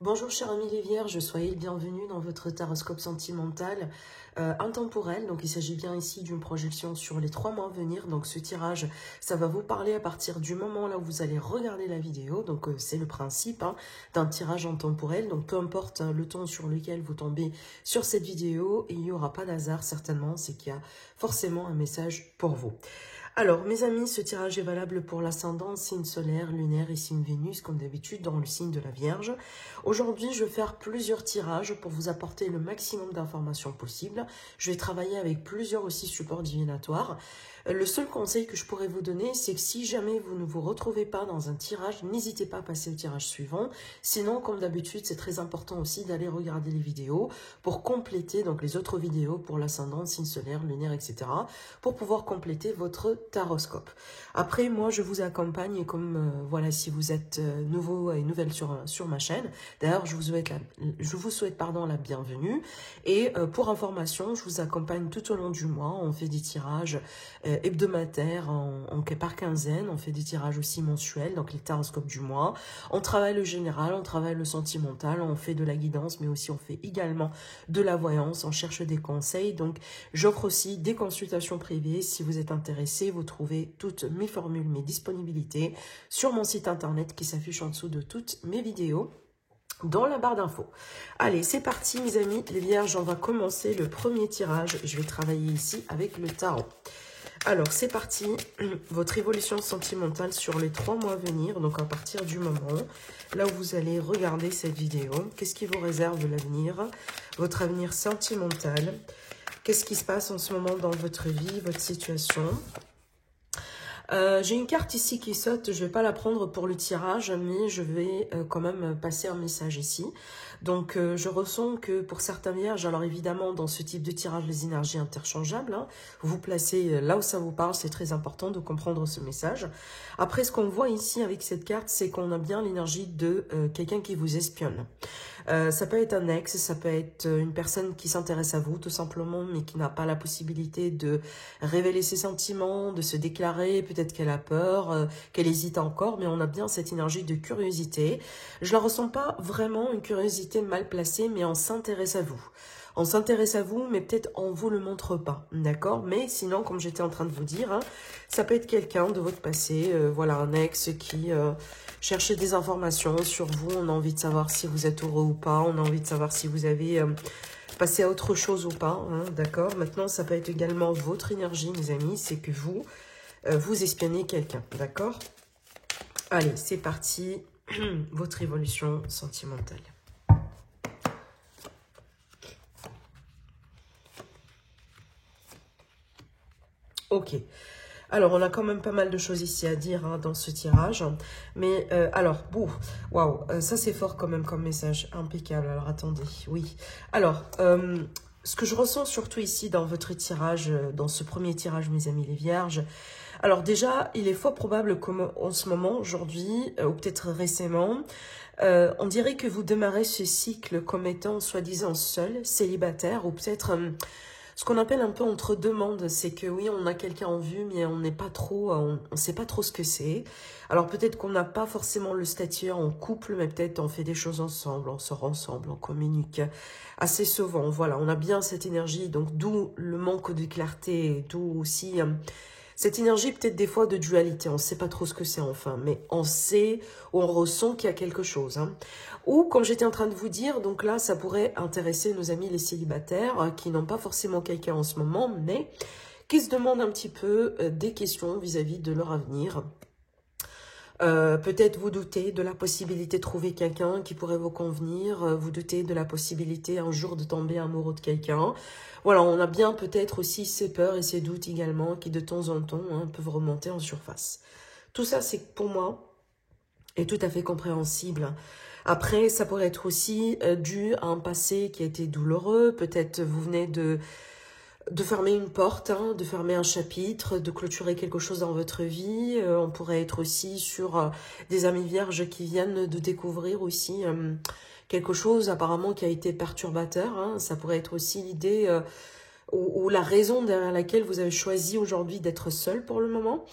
Bonjour chers amis les Vierges, soyez le bienvenu dans votre taroscope sentimental intemporel. Donc il s'agit bien ici d'une projection sur les 3 mois à venir. Donc ce tirage, ça va vous parler à partir du moment là où vous allez regarder la vidéo. Donc c'est le principe d'un tirage intemporel. Donc peu importe le temps sur lequel vous tombez sur cette vidéo, il n'y aura pas d'hasard certainement, c'est qu'il y a forcément un message pour vous. Alors, mes amis, ce tirage est valable pour l'ascendant, signe solaire, lunaire et signe Vénus, comme d'habitude, dans le signe de la Vierge. Aujourd'hui, je vais faire plusieurs tirages pour vous apporter le maximum d'informations possibles. Je vais travailler avec plusieurs aussi supports divinatoires. Le seul conseil que je pourrais vous donner, c'est que si jamais vous ne vous retrouvez pas dans un tirage, n'hésitez pas à passer au tirage suivant. Sinon, comme d'habitude, c'est très important aussi d'aller regarder les vidéos pour compléter donc les autres vidéos pour l'ascendant, signe solaire, lunaire, etc. pour pouvoir compléter votre taroscope. Après, moi, je vous accompagne comme, voilà, si vous êtes nouveau et nouvelle sur ma chaîne. D'ailleurs, je vous souhaite la bienvenue. Et pour information, je vous accompagne tout au long du mois. On fait des tirages hebdomadaires par quinzaine. On fait des tirages aussi mensuels, donc les taroscopes du mois. On travaille le général, on travaille le sentimental, on fait de la guidance, mais aussi on fait également de la voyance. On cherche des conseils. Donc, j'offre aussi des consultations privées. Si vous êtes intéressé, vous trouvez toutes mes formules, mes disponibilités sur mon site internet qui s'affiche en dessous de toutes mes vidéos dans la barre d'infos. Allez, c'est parti mes amis, les Vierges, on va commencer le premier tirage. Je vais travailler ici avec le tarot. Alors, c'est parti, votre évolution sentimentale sur les 3 mois à venir, donc à partir du moment là où vous allez regarder cette vidéo. Qu'est-ce qui vous réserve l'avenir, votre avenir sentimental? Qu'est-ce qui se passe en ce moment dans votre vie, votre situation? J'ai une carte ici qui saute, je ne vais pas la prendre pour le tirage, mais je vais quand même passer un message ici. Donc, je ressens que pour certains vierges, alors évidemment, dans ce type de tirage, les énergies interchangeables, vous placez là où ça vous parle, c'est très important de comprendre ce message. Après, ce qu'on voit ici avec cette carte, c'est qu'on a bien l'énergie de quelqu'un qui vous espionne. Ça peut être un ex, ça peut être une personne qui s'intéresse à vous tout simplement, mais qui n'a pas la possibilité de révéler ses sentiments, de se déclarer. Peut-être qu'elle a peur, qu'elle hésite encore, mais on a bien cette énergie de curiosité. Je la ressens pas vraiment une curiosité mal placée, mais on s'intéresse à vous. On s'intéresse à vous, mais peut-être on vous le montre pas, d'accord? Mais sinon, comme j'étais en train de vous dire, ça peut être quelqu'un de votre passé, voilà, un ex qui cherchait des informations sur vous. On a envie de savoir si vous êtes heureux ou pas. On a envie de savoir si vous avez passé à autre chose ou pas, d'accord? Maintenant, ça peut être également votre énergie, mes amis, c'est que vous espionnez quelqu'un, d'accord? Allez, c'est parti, votre évolution sentimentale. Ok, alors on a quand même pas mal de choses ici à dire dans ce tirage, mais alors, waouh, ça c'est fort quand même comme message, impeccable. Alors attendez, oui, alors, ce que je ressens surtout ici dans votre tirage, dans ce premier tirage, mes amis les Vierges, alors déjà, il est fort probable qu'en ce moment, aujourd'hui, ou peut-être récemment, on dirait que vous démarrez ce cycle comme étant soi-disant seul, célibataire, ou peut-être ce qu'on appelle un peu entre deux mondes. C'est que oui, on a quelqu'un en vue, mais on n'est pas trop, on sait pas trop ce que c'est. Alors peut-être qu'on n'a pas forcément le statut en couple, mais peut-être on fait des choses ensemble, on sort ensemble, on communique assez souvent. Voilà, on a bien cette énergie, donc d'où le manque de clarté, d'où aussi cette énergie peut-être des fois de dualité. On ne sait pas trop ce que c'est enfin, mais on sait ou on ressent qu'il y a quelque chose. Ou, comme j'étais en train de vous dire, donc là, ça pourrait intéresser nos amis les célibataires qui n'ont pas forcément quelqu'un en ce moment, mais qui se demandent un petit peu des questions vis-à-vis de leur avenir. Peut-être vous doutez de la possibilité de trouver quelqu'un qui pourrait vous convenir, vous doutez de la possibilité un jour de tomber amoureux de quelqu'un. Voilà, on a bien peut-être aussi ces peurs et ces doutes également qui de temps en temps peuvent remonter en surface. Tout ça, c'est pour moi, est tout à fait compréhensible. Après, ça pourrait être aussi dû à un passé qui a été douloureux. Peut-être vous venez de fermer une porte, de fermer un chapitre, de clôturer quelque chose dans votre vie. On pourrait être aussi sur des amis vierges qui viennent de découvrir aussi quelque chose apparemment qui a été perturbateur. Ça pourrait être aussi l'idée ou la raison derrière laquelle vous avez choisi aujourd'hui d'être seul pour le moment.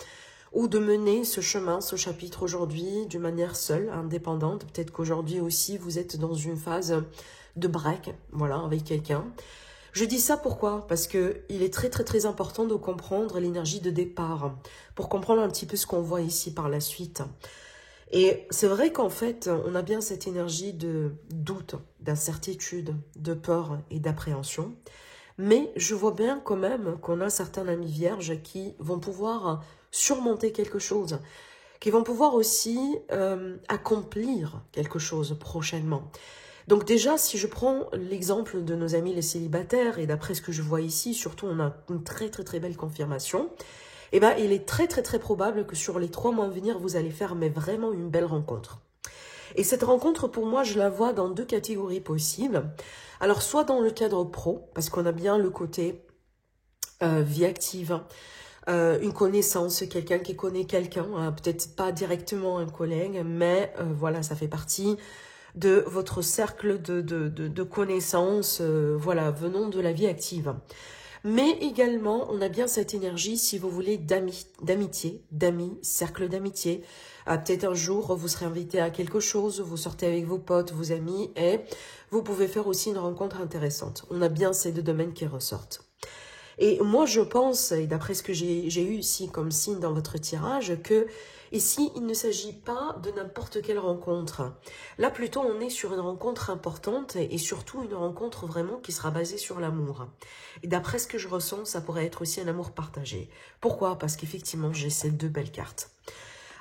ou de mener ce chemin, ce chapitre aujourd'hui d'une manière seule, indépendante. Peut-être qu'aujourd'hui aussi vous êtes dans une phase de break, voilà, avec quelqu'un. Je dis ça pourquoi? Parce que il est très très très important de comprendre l'énergie de départ, pour comprendre un petit peu ce qu'on voit ici par la suite. Et c'est vrai qu'en fait, on a bien cette énergie de doute, d'incertitude, de peur et d'appréhension. Mais je vois bien quand même qu'on a certains amis vierges qui vont pouvoir surmonter quelque chose, qui vont pouvoir aussi accomplir quelque chose prochainement. Donc déjà, si je prends l'exemple de nos amis les célibataires, et d'après ce que je vois ici, surtout on a une très très très belle confirmation, eh ben, il est très très très probable que sur les 3 mois à venir, vous allez faire mais vraiment une belle rencontre. Et cette rencontre, pour moi, je la vois dans 2 catégories possibles. Alors, soit dans le cadre pro, parce qu'on a bien le côté vie active, une connaissance, quelqu'un qui connaît quelqu'un, peut-être pas directement un collègue, mais voilà, ça fait partie de votre cercle de connaissances, voilà, venant de la vie active. Mais également, on a bien cette énergie, si vous voulez, d'amitié, d'amis, cercle d'amitié. Peut-être un jour, vous serez invité à quelque chose, vous sortez avec vos potes, vos amis, et vous pouvez faire aussi une rencontre intéressante. On a bien ces 2 domaines qui ressortent. Et moi, je pense, et d'après ce que j'ai eu ici comme signe dans votre tirage, que ici, il ne s'agit pas de n'importe quelle rencontre. Là, plutôt, on est sur une rencontre importante et surtout une rencontre vraiment qui sera basée sur l'amour. Et d'après ce que je ressens, ça pourrait être aussi un amour partagé. Pourquoi? Parce qu'effectivement, j'ai ces 2 belles cartes.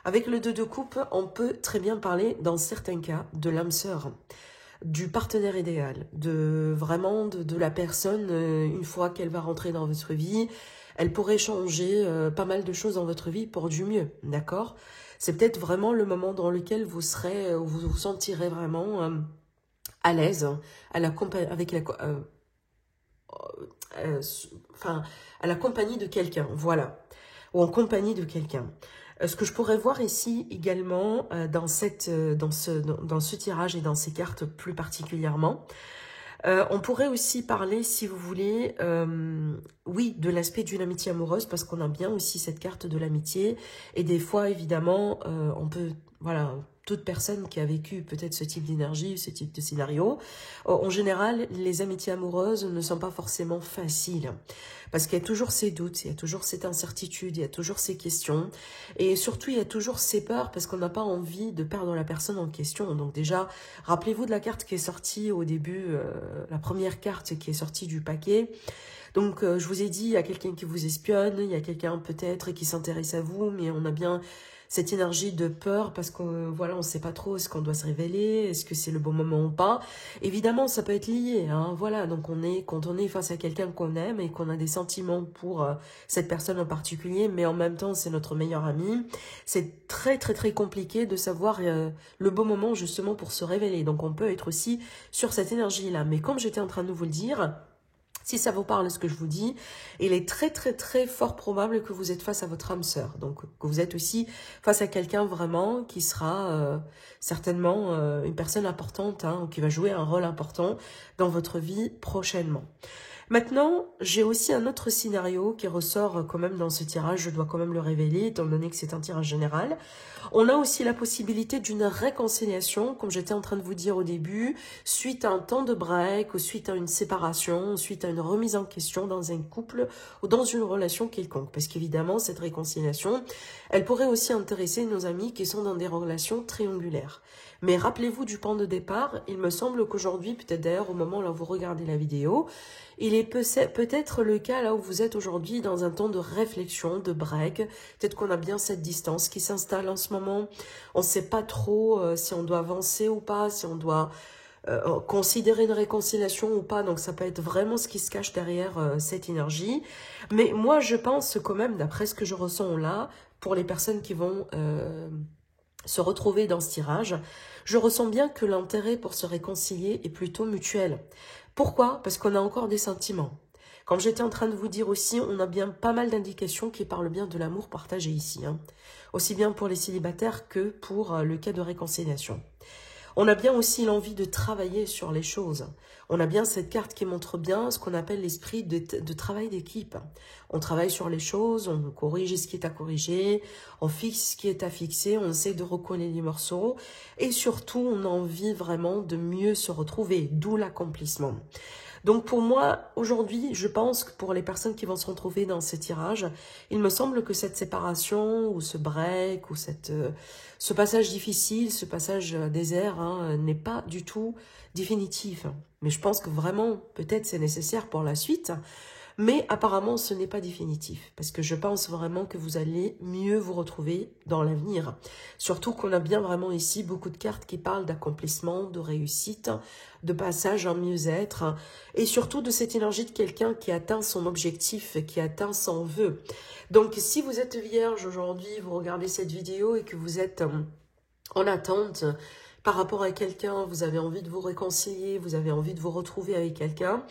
Avec le 2 de coupe, on peut très bien parler, dans certains cas, de l'âme sœur, du partenaire idéal, de vraiment de la personne, une fois qu'elle va rentrer dans votre vie, elle pourrait changer pas mal de choses dans votre vie pour du mieux, d'accord? C'est peut-être vraiment le moment dans lequel vous serez, vous vous sentirez vraiment à l'aise avec enfin, à la compagnie de quelqu'un, voilà, ou en compagnie de quelqu'un. Ce que je pourrais voir ici également dans ce tirage et dans ces cartes plus particulièrement, on pourrait aussi parler, si vous voulez, oui, de l'aspect d'une amitié amoureuse, parce qu'on a bien aussi cette carte de l'amitié. Et des fois, évidemment, on peut, voilà, toute personne qui a vécu peut-être ce type d'énergie, ce type de scénario, en général, les amitiés amoureuses ne sont pas forcément faciles. Parce qu'il y a toujours ces doutes, il y a toujours cette incertitude, il y a toujours ces questions. Et surtout, il y a toujours ces peurs parce qu'on n'a pas envie de perdre la personne en question. Donc déjà, rappelez-vous de la carte qui est sortie au début, la première carte qui est sortie du paquet. Donc, je vous ai dit, il y a quelqu'un qui vous espionne, il y a quelqu'un peut-être qui s'intéresse à vous, mais on a bien cette énergie de peur parce qu'on voilà, on ne sait pas trop est-ce qu'on doit se révéler, est-ce que c'est le bon moment ou pas. Évidemment, ça peut être lié, hein, voilà. Donc, quand on est face à quelqu'un qu'on aime et qu'on a des sentiments pour cette personne en particulier, mais en même temps, c'est notre meilleur ami, c'est très, très, très compliqué de savoir le bon moment justement pour se révéler. Donc, on peut être aussi sur cette énergie-là. Mais comme j'étais en train de vous le dire, si ça vous parle ce que je vous dis, il est très très très fort probable que vous êtes face à votre âme sœur. Donc que vous êtes aussi face à quelqu'un vraiment qui sera certainement une personne importante, hein, qui va jouer un rôle important dans votre vie prochainement. Maintenant, j'ai aussi un autre scénario qui ressort quand même dans ce tirage, je dois quand même le révéler, étant donné que c'est un tirage général. On a aussi la possibilité d'une réconciliation, comme j'étais en train de vous dire au début, suite à un temps de break, ou suite à une séparation, suite à une remise en question dans un couple ou dans une relation quelconque. Parce qu'évidemment, cette réconciliation, elle pourrait aussi intéresser nos amis qui sont dans des relations triangulaires. Mais rappelez-vous du point de départ, il me semble qu'aujourd'hui, peut-être d'ailleurs au moment où vous regardez la vidéo, il est peut-être le cas là où vous êtes aujourd'hui dans un temps de réflexion, de break. Peut-être qu'on a bien cette distance qui s'installe en ce moment. On ne sait pas trop si on doit avancer ou pas, si on doit considérer une réconciliation ou pas. Donc ça peut être vraiment ce qui se cache derrière cette énergie. Mais moi je pense quand même, d'après ce que je ressens là, pour les personnes qui vont se retrouver dans ce tirage, je ressens bien que l'intérêt pour se réconcilier est plutôt mutuel. Pourquoi? Parce qu'on a encore des sentiments. Comme j'étais en train de vous dire aussi, on a bien pas mal d'indications qui parlent bien de l'amour partagé ici, hein. Aussi bien pour les célibataires que pour le cas de réconciliation. On a bien aussi l'envie de travailler sur les choses. On a bien cette carte qui montre bien ce qu'on appelle l'esprit de travail d'équipe. On travaille sur les choses, on corrige ce qui est à corriger, on fixe ce qui est à fixer, on essaie de recoller les morceaux et surtout on a envie vraiment de mieux se retrouver, d'où l'accomplissement. Donc pour moi, aujourd'hui, je pense que pour les personnes qui vont se retrouver dans ce tirage, il me semble que cette séparation ou ce break ou ce passage difficile, ce passage désert hein, n'est pas du tout définitif. Mais je pense que vraiment, peut-être c'est nécessaire pour la suite. Mais apparemment, ce n'est pas définitif, parce que je pense vraiment que vous allez mieux vous retrouver dans l'avenir. Surtout qu'on a bien vraiment ici beaucoup de cartes qui parlent d'accomplissement, de réussite, de passage en mieux-être, et surtout de cette énergie de quelqu'un qui atteint son objectif, qui atteint son vœu. Donc, si vous êtes vierge aujourd'hui, vous regardez cette vidéo et que vous êtes en attente par rapport à quelqu'un, vous avez envie de vous réconcilier, vous avez envie de vous retrouver avec quelqu'un.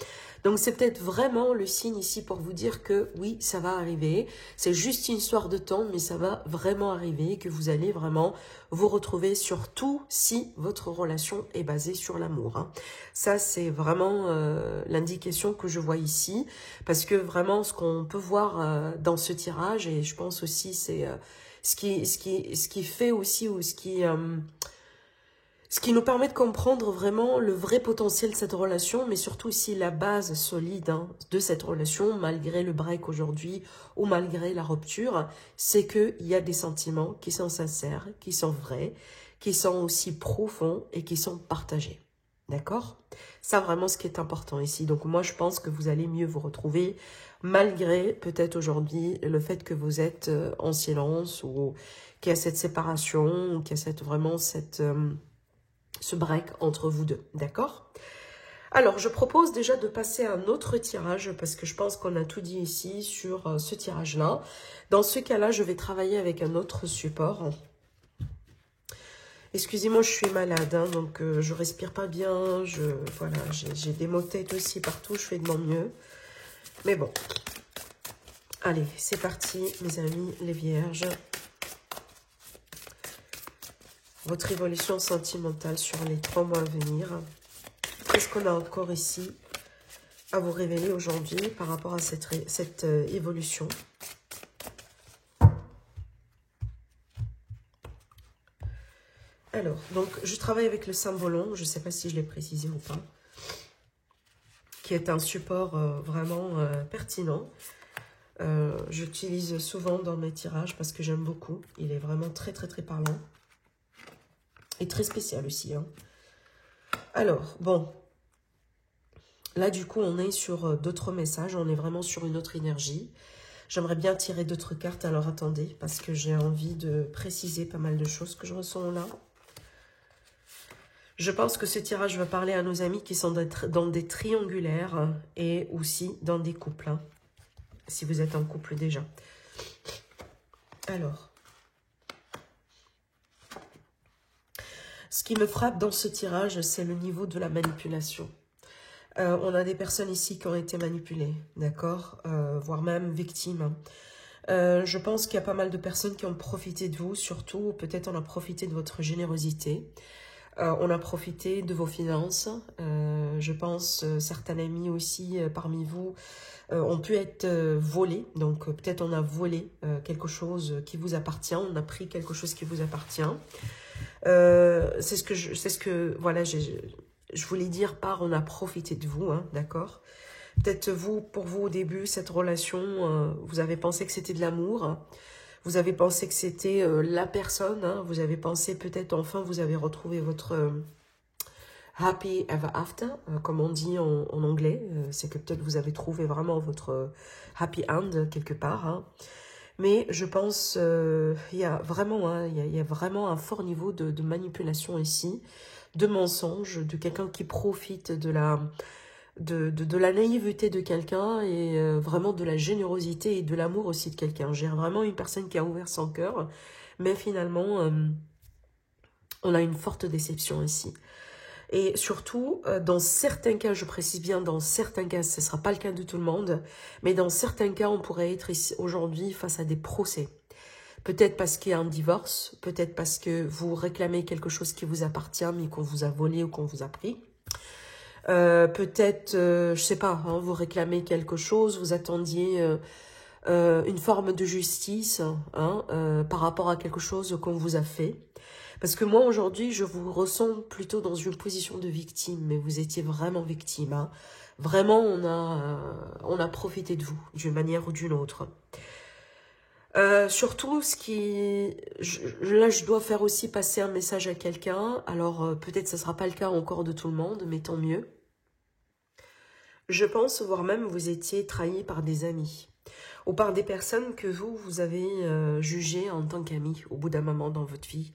Donc c'est peut-être vraiment le signe ici pour vous dire que oui, ça va arriver. C'est juste une histoire de temps, mais ça va vraiment arriver, que vous allez vraiment vous retrouver, surtout si votre relation est basée sur l'amour. Hein. Ça, c'est vraiment l'indication que je vois ici, parce que vraiment ce qu'on peut voir dans ce tirage, et je pense aussi c'est ce qui fait aussi, ou ce qui nous permet de comprendre vraiment le vrai potentiel de cette relation, mais surtout ici la base solide hein, de cette relation, malgré le break aujourd'hui ou malgré la rupture, c'est qu'il y a des sentiments qui sont sincères, qui sont vrais, qui sont aussi profonds et qui sont partagés. D'accord? Ça vraiment ce qui est important ici. Donc moi je pense que vous allez mieux vous retrouver, malgré peut-être aujourd'hui le fait que vous êtes en silence, ou qu'il y a cette séparation, ou qu'il y a vraiment ce break entre vous deux, d'accord? Alors, je propose déjà de passer à un autre tirage, parce que je pense qu'on a tout dit ici sur ce tirage-là. Dans ce cas-là, je vais travailler avec un autre support. Excusez-moi, je suis malade, hein, donc je respire pas bien, voilà, j'ai des maux de tête aussi partout, je fais de mon mieux. Mais bon, allez, c'est parti, mes amis, les vierges. Votre évolution sentimentale sur les 3 mois à venir. Qu'est-ce qu'on a encore ici à vous révéler aujourd'hui par rapport à cette évolution? Alors, donc, je travaille avec le symbolon, je ne sais pas si je l'ai précisé ou pas, qui est un support vraiment pertinent. J'utilise souvent dans mes tirages parce que j'aime beaucoup. Il est vraiment très, très, très parlant. Et très spécial aussi. Hein. Alors, bon. Là, du coup, on est sur d'autres messages. On est vraiment sur une autre énergie. J'aimerais bien tirer d'autres cartes. Alors, attendez, parce que j'ai envie de préciser pas mal de choses que je ressens là. Je pense que ce tirage va parler à nos amis qui sont dans des triangulaires et aussi dans des couples. Hein, si vous êtes en couple déjà. Alors. Ce qui me frappe dans ce tirage, c'est le niveau de la manipulation. On a des personnes ici qui ont été manipulées, d'accord, voire même victimes. Je pense qu'il y a pas mal de personnes qui ont profité de vous, surtout peut-être on a profité de votre générosité. On a profité de vos finances. Je pense certains amis aussi parmi vous ont pu être volés. Donc peut-être on a volé quelque chose qui vous appartient. On a pris quelque chose qui vous appartient. C'est ce que voilà, je voulais dire par on a profité de vous, hein, d'accord? Peut-être vous, pour vous au début, cette relation, vous avez pensé que c'était de l'amour, hein, vous avez pensé que c'était la personne, hein, vous avez pensé peut-être enfin vous avez retrouvé votre happy ever after, comme on dit en anglais, c'est que peut-être vous avez trouvé vraiment votre happy end quelque part, hein. Mais je pense il y a vraiment, hein, il y a vraiment un fort niveau de manipulation ici, de mensonge, de quelqu'un qui profite de la naïveté de quelqu'un et vraiment de la générosité et de l'amour aussi de quelqu'un. J'ai vraiment une personne qui a ouvert son cœur, mais finalement, on a une forte déception ici. Et surtout, dans certains cas, je précise bien, dans certains cas, ce ne sera pas le cas de tout le monde, mais dans certains cas, on pourrait être aujourd'hui face à des procès. Peut-être parce qu'il y a un divorce, peut-être parce que vous réclamez quelque chose qui vous appartient mais qu'on vous a volé ou qu'on vous a pris. Peut-être, je sais pas, hein, vous réclamez quelque chose, vous attendiez une forme de justice hein, par rapport à quelque chose qu'on vous a fait. Parce que moi, aujourd'hui, je vous ressens plutôt dans une position de victime, mais vous étiez vraiment victime. Hein. Vraiment, on a profité de vous, d'une manière ou d'une autre. Surtout, là, je dois faire aussi passer un message à quelqu'un. Alors, peut-être ce ne sera pas le cas encore de tout le monde, mais tant mieux. Je pense, voire même, vous étiez trahi par des amis. Ou par des personnes que vous avez jugées en tant qu'amis au bout d'un moment dans votre vie.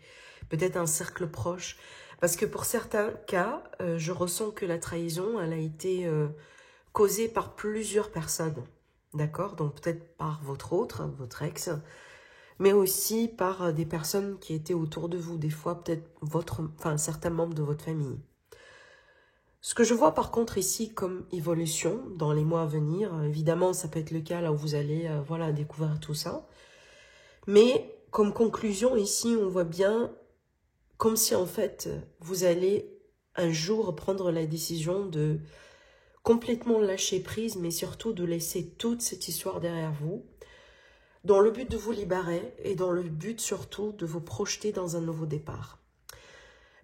Peut-être un cercle proche. Parce que pour certains cas, je ressens que la trahison, elle a été causée par plusieurs personnes. D'accord? Donc peut-être par votre ex, mais aussi par des personnes qui étaient autour de vous. Des fois, peut-être certains membres de votre famille. Ce que je vois par contre ici comme évolution dans les mois à venir, évidemment ça peut être le cas là où vous allez voilà, découvrir tout ça. Mais comme conclusion ici, on voit bien comme si en fait vous allez un jour prendre la décision de complètement lâcher prise, mais surtout de laisser toute cette histoire derrière vous, dans le but de vous libérer et dans le but surtout de vous projeter dans un nouveau départ.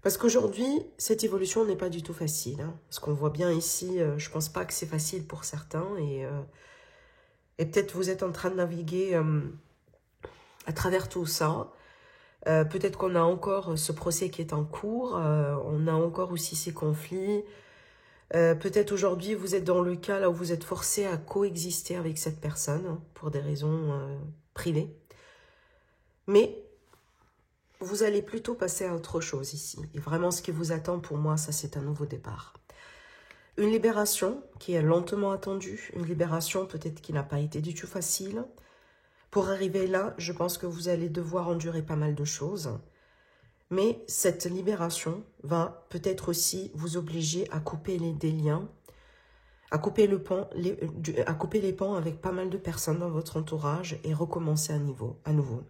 Parce qu'aujourd'hui, cette évolution n'est pas du tout facile. Hein. Ce qu'on voit bien ici, je ne pense pas que c'est facile pour certains. Et peut-être vous êtes en train de naviguer à travers tout ça. Peut-être qu'on a encore ce procès qui est en cours. On a encore aussi ces conflits. Peut-être aujourd'hui, vous êtes dans le cas là où vous êtes forcé à coexister avec cette personne hein, pour des raisons privées. Mais vous allez plutôt passer à autre chose ici. Et vraiment, ce qui vous attend pour moi, ça c'est un nouveau départ. Une libération qui est lentement attendue. Une libération peut-être qui n'a pas été du tout facile. Pour arriver là, je pense que vous allez devoir endurer pas mal de choses. Mais cette libération va peut-être aussi vous obliger à couper des liens, à couper les ponts avec pas mal de personnes dans votre entourage et recommencer à nouveau.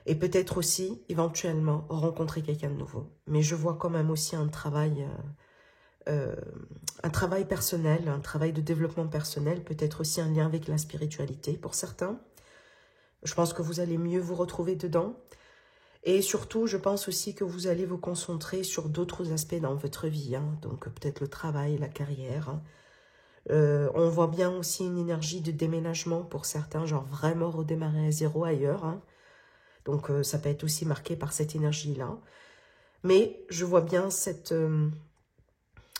Et peut-être aussi, éventuellement, rencontrer quelqu'un de nouveau. Mais je vois quand même aussi un travail personnel, un travail de développement personnel, peut-être aussi un lien avec la spiritualité pour certains. Je pense que vous allez mieux vous retrouver dedans. Et surtout, je pense aussi que vous allez vous concentrer sur d'autres aspects dans votre vie. Hein. Donc peut-être le travail, la carrière. Hein. On voit bien aussi une énergie de déménagement pour certains, genre vraiment redémarrer à zéro ailleurs. Hein. Donc, ça peut être aussi marqué par cette énergie-là. Mais je vois bien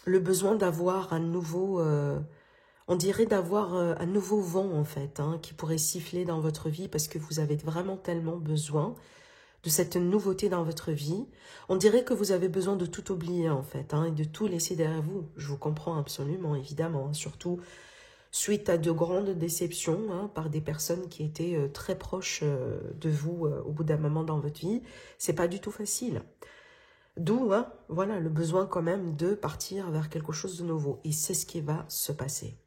le besoin d'avoir un nouveau... on dirait d'avoir un nouveau vent, en fait, hein, qui pourrait siffler dans votre vie parce que vous avez vraiment tellement besoin de cette nouveauté dans votre vie. On dirait que vous avez besoin de tout oublier, en fait, hein, et de tout laisser derrière vous. Je vous comprends absolument, évidemment. Hein, surtout suite à de grandes déceptions hein, par des personnes qui étaient très proches de vous au bout d'un moment dans votre vie, c'est pas du tout facile. D'où, hein, voilà, le besoin quand même de partir vers quelque chose de nouveau. Et c'est ce qui va se passer.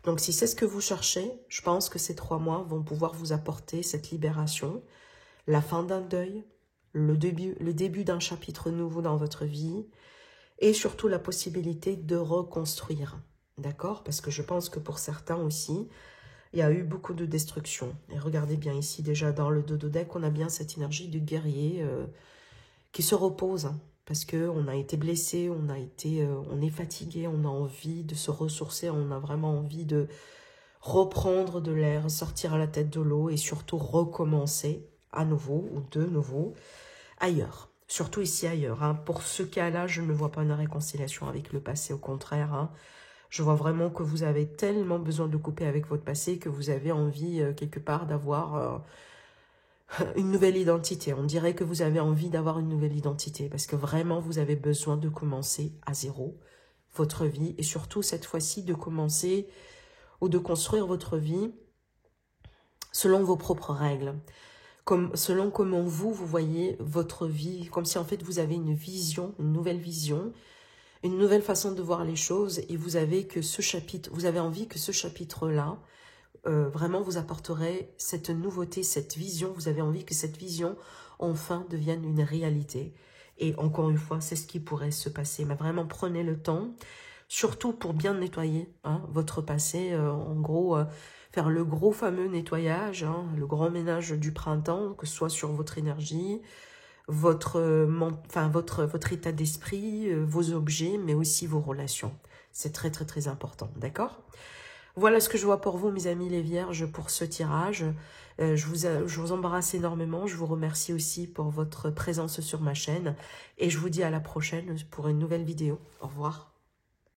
Donc, si c'est ce que vous cherchez, je pense que ces 3 mois vont pouvoir vous apporter cette libération, la fin d'un deuil, le début d'un chapitre nouveau dans votre vie et surtout la possibilité de reconstruire. D'accord? Parce que je pense que pour certains aussi, il y a eu beaucoup de destruction. Et regardez bien ici, déjà dans le dodo deck, on a bien cette énergie du guerrier qui se repose. Hein, parce qu'on a été blessé, on est fatigué, on a envie de se ressourcer, on a vraiment envie de reprendre de l'air, sortir à la tête de l'eau et surtout recommencer à nouveau ou de nouveau ailleurs. Surtout ici ailleurs. Hein. Pour ce cas-là, je ne vois pas une réconciliation avec le passé, au contraire. Hein. Je vois vraiment que vous avez tellement besoin de couper avec votre passé que vous avez envie, quelque part, d'avoir une nouvelle identité. On dirait que vous avez envie d'avoir une nouvelle identité parce que vraiment, vous avez besoin de commencer à zéro votre vie et surtout, cette fois-ci, de commencer ou de construire votre vie selon vos propres règles. Selon comment vous voyez votre vie, comme si en fait vous avez une vision, une nouvelle vision, une nouvelle façon de voir les choses et vous avez envie que ce chapitre-là vraiment vous apporterez cette nouveauté, cette vision. Vous avez envie que cette vision, enfin, devienne une réalité. Et encore une fois, c'est ce qui pourrait se passer. Mais vraiment, prenez le temps, surtout pour bien nettoyer hein, votre passé. En gros, faire le gros fameux nettoyage, hein, le grand ménage du printemps, que ce soit sur votre énergie, votre état d'esprit, vos objets, mais aussi vos relations. C'est très, très, très important, d'accord? Voilà ce que je vois pour vous, mes amis les vierges, pour ce tirage. Je vous embrasse énormément. Je vous remercie aussi pour votre présence sur ma chaîne. Et je vous dis à la prochaine pour une nouvelle vidéo. Au revoir.